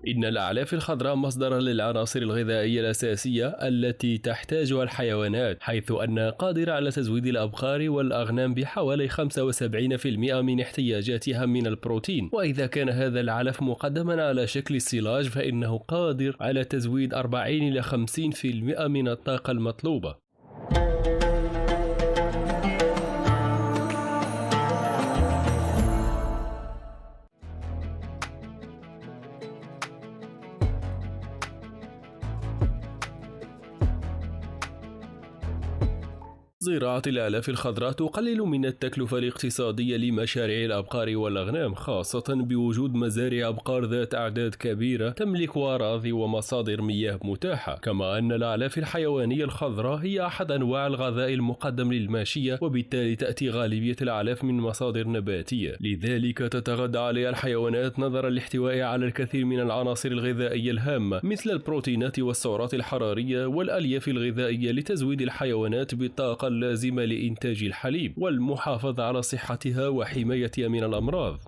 إن الأعلاف الخضراء مصدر للعناصر الغذائية الأساسية التي تحتاجها الحيوانات، حيث أنها قادرة على تزويد الأبقار والأغنام بحوالي 75% من احتياجاتها من البروتين. وإذا كان هذا العلف مقدما على شكل السيلاج فإنه قادر على تزويد 40 إلى 50% من الطاقة المطلوبة. زراعة الأعلاف الخضراء تقلل من التكلفة الاقتصادية لمشاريع الأبقار والأغنام، خاصة بوجود مزارع أبقار ذات أعداد كبيرة تملك أراضي ومصادر مياه متاحة. كما أن الأعلاف الحيوانية الخضراء هي أحد أنواع الغذاء المقدم للماشية، وبالتالي تأتي غالبية الأعلاف من مصادر نباتية، لذلك تتغذى عليها الحيوانات نظرا لاحتوائها على الكثير من العناصر الغذائية الهامة مثل البروتينات والسعرات الحرارية والألياف الغذائية لتزويد الحيوانات بالطاقة اللازمة لإنتاج الحليب والمحافظة على صحتها وحمايتها من الأمراض.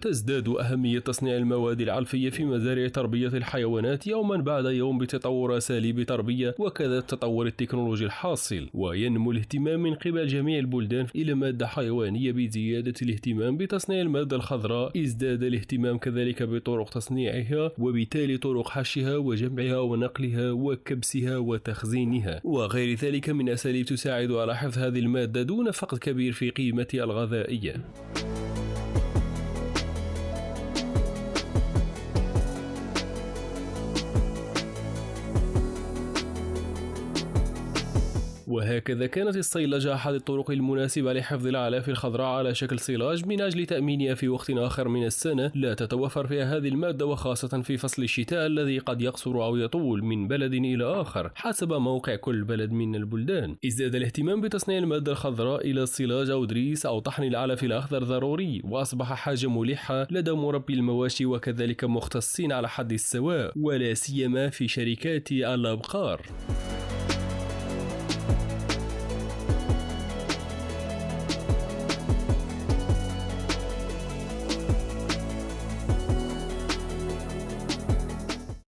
تزداد أهمية تصنيع المواد العلفية في مزارع تربية الحيوانات يوما بعد يوم بتطور أساليب التربية وكذا التطور التكنولوجي الحاصل، وينمو الاهتمام من قبل جميع البلدان إلى مادة حيوانية. بزيادة الاهتمام بتصنيع المادة الخضراء ازداد الاهتمام كذلك بطرق تصنيعها، وبالتالي طرق حشها وجمعها ونقلها وكبسها وتخزينها وغير ذلك من أساليب تساعد على حفظ هذه المادة دون فقد كبير في قيمتها الغذائية. وهكذا كانت الصيلجة أحد الطرق المناسبة لحفظ الأعلاف الخضراء على شكل صلاج من أجل تأمينها في وقت آخر من السنة لا تتوفر فيها هذه المادة، وخاصة في فصل الشتاء الذي قد يقصر أو يطول من بلد إلى آخر حسب موقع كل بلد من البلدان. ازداد الاهتمام بتصنيع المادة الخضراء إلى الصلاج أو دريس أو طحن العلف الأخضر ضروري، وأصبح حاجة ملحة لدى مربي المواشي وكذلك مختصين على حد السواء، ولا سيما في شركات الأبقار.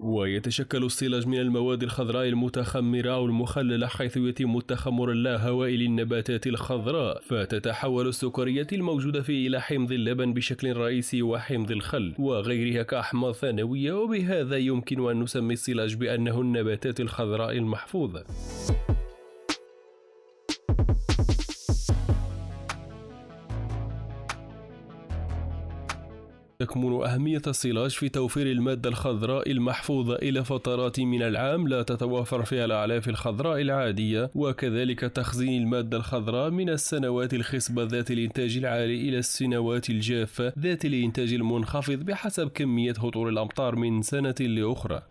ويتشكل الصلاج من المواد الخضراء المتخمرة أو المخللة، حيث يتم التخمر اللاهوائي للنباتات الخضراء، فتتحول السكريات الموجودة فيه إلى حمض اللبن بشكل رئيسي وحمض الخل وغيرها كأحماض ثانوية، وبهذا يمكن أن نسمي الصلاج بأنه النباتات الخضراء المحفوظة. تكمن أهمية الصلاج في توفير المادة الخضراء المحفوظة إلى فترات من العام لا تتوافر فيها الأعلاف الخضراء العادية، وكذلك تخزين المادة الخضراء من السنوات الخصبة ذات الإنتاج العالي إلى السنوات الجافة ذات الإنتاج المنخفض بحسب كمية هطول الأمطار من سنة لأخرى.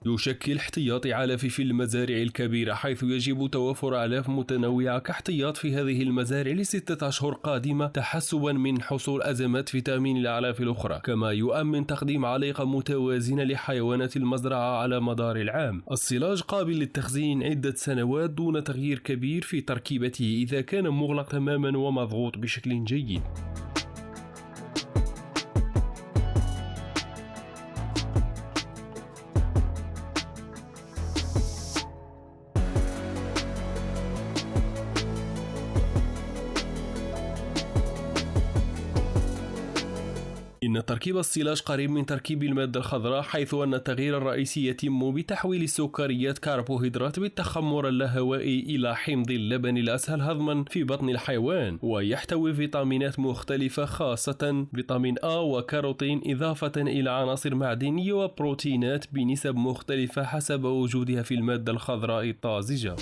يشكل احتياط علف في المزارع الكبيرة، حيث يجب توفر أعلاف متنوعة كاحتياط في هذه المزارع ل6 أشهر قادمة تحسبا من حصول أزمات في تأمين الأعلاف الأخرى، كما يؤمن تقديم عليقة متوازنة لحيوانات المزرعة على مدار العام. الصلاج قابل للتخزين عدة سنوات دون تغيير كبير في تركيبته إذا كان مغلق تماما ومضغوط بشكل جيد. إن تركيب الصلاج قريب من تركيب المادة الخضراء، حيث أن التغيير الرئيسي يتم بتحويل السكريات كربوهيدرات بالتخمر اللاهوائي إلى حمض اللبن الأسهل هضما في بطن الحيوان، ويحتوي فيتامينات مختلفة خاصة فيتامين A وكاروتين، إضافة إلى عناصر معدنية وبروتينات بنسب مختلفة حسب وجودها في المادة الخضراء الطازجة.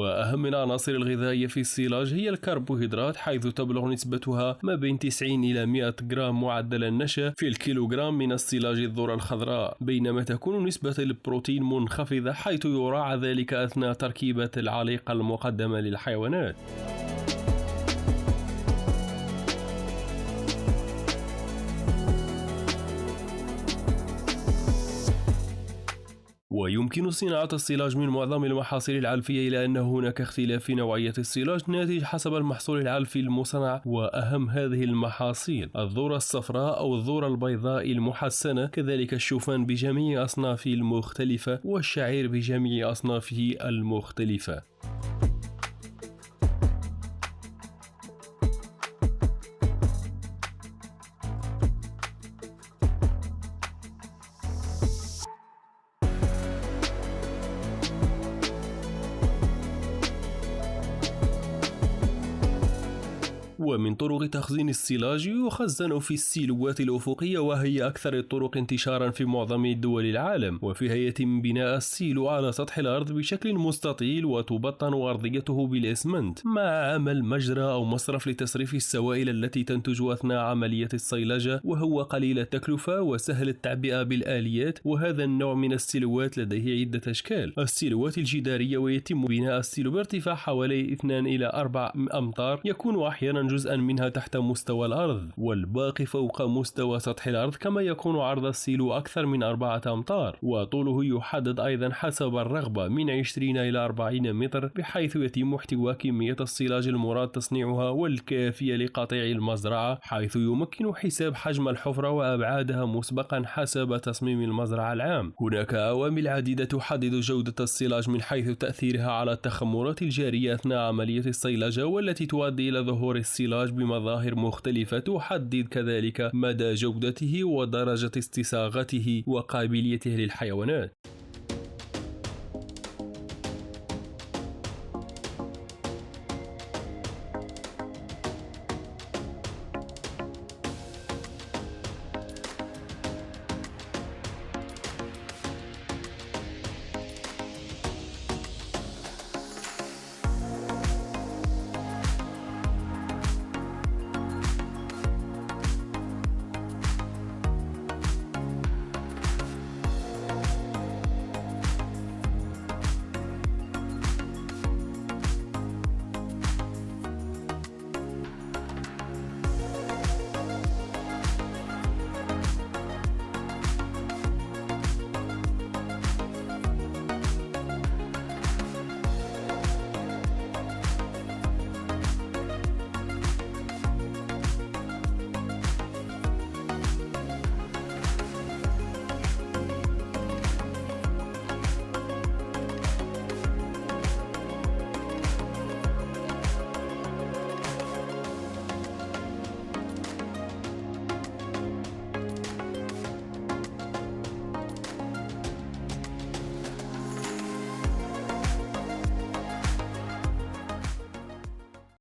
وأهم العناصر الغذائية في السيلاج هي الكربوهيدرات، حيث تبلغ نسبتها ما بين 90 إلى 100 جرام معدل النشا في الكيلوغرام من السيلاج الذرة الخضراء، بينما تكون نسبة البروتين منخفضة، حيث يراعى ذلك أثناء تركيبة العليقة المقدمة للحيوانات. ويمكن صناعة السيلاج من معظم المحاصيل العلفية، إلى أن هناك اختلاف في نوعية السيلاج ناتج حسب المحصول العلفي المصنع، وأهم هذه المحاصيل الذرة الصفراء أو الذرة البيضاء المحسنة، كذلك الشوفان بجميع أصنافه المختلفة، والشعير بجميع أصنافه المختلفة. ومن طرق تخزين السيلاج يخزن في السيلوات الأفقية، وهي أكثر الطرق انتشارا في معظم دول العالم، وفيها يتم بناء السيلو على سطح الأرض بشكل مستطيل، وتبطن أرضيته بالإسمنت مع عمل مجرى أو مصرف لتصريف السوائل التي تنتج أثناء عملية الصيلجة، وهو قليل التكلفة وسهل التعبئة بالآليات. وهذا النوع من السيلوات لديه عدة أشكال: السيلوات الجدارية، ويتم بناء السيلو بارتفاع حوالي 2 إلى 4 أمتار، يكون أحيانا جزءا منها تحت مستوى الأرض والباقي فوق مستوى سطح الأرض، كما يكون عرض السيلو أكثر من 4 أمتار، وطوله يحدد أيضا حسب الرغبة من 20 إلى 40 متر، بحيث يتم احتواء كمية السيلاج المراد تصنيعها والكافية لقطيع المزرعة، حيث يمكن حساب حجم الحفرة وأبعادها مسبقا حسب تصميم المزرعة العام. هناك عوامل عديدة تحدد جودة السيلاج، من حيث تأثيرها على التخمرات الجارية أثناء عملية الصيلجة، والتي تؤدي إلى ظهور السيلاج بمظاهر مختلفة تحدد كذلك مدى جودته ودرجة استصاغته وقابليته للحيوانات.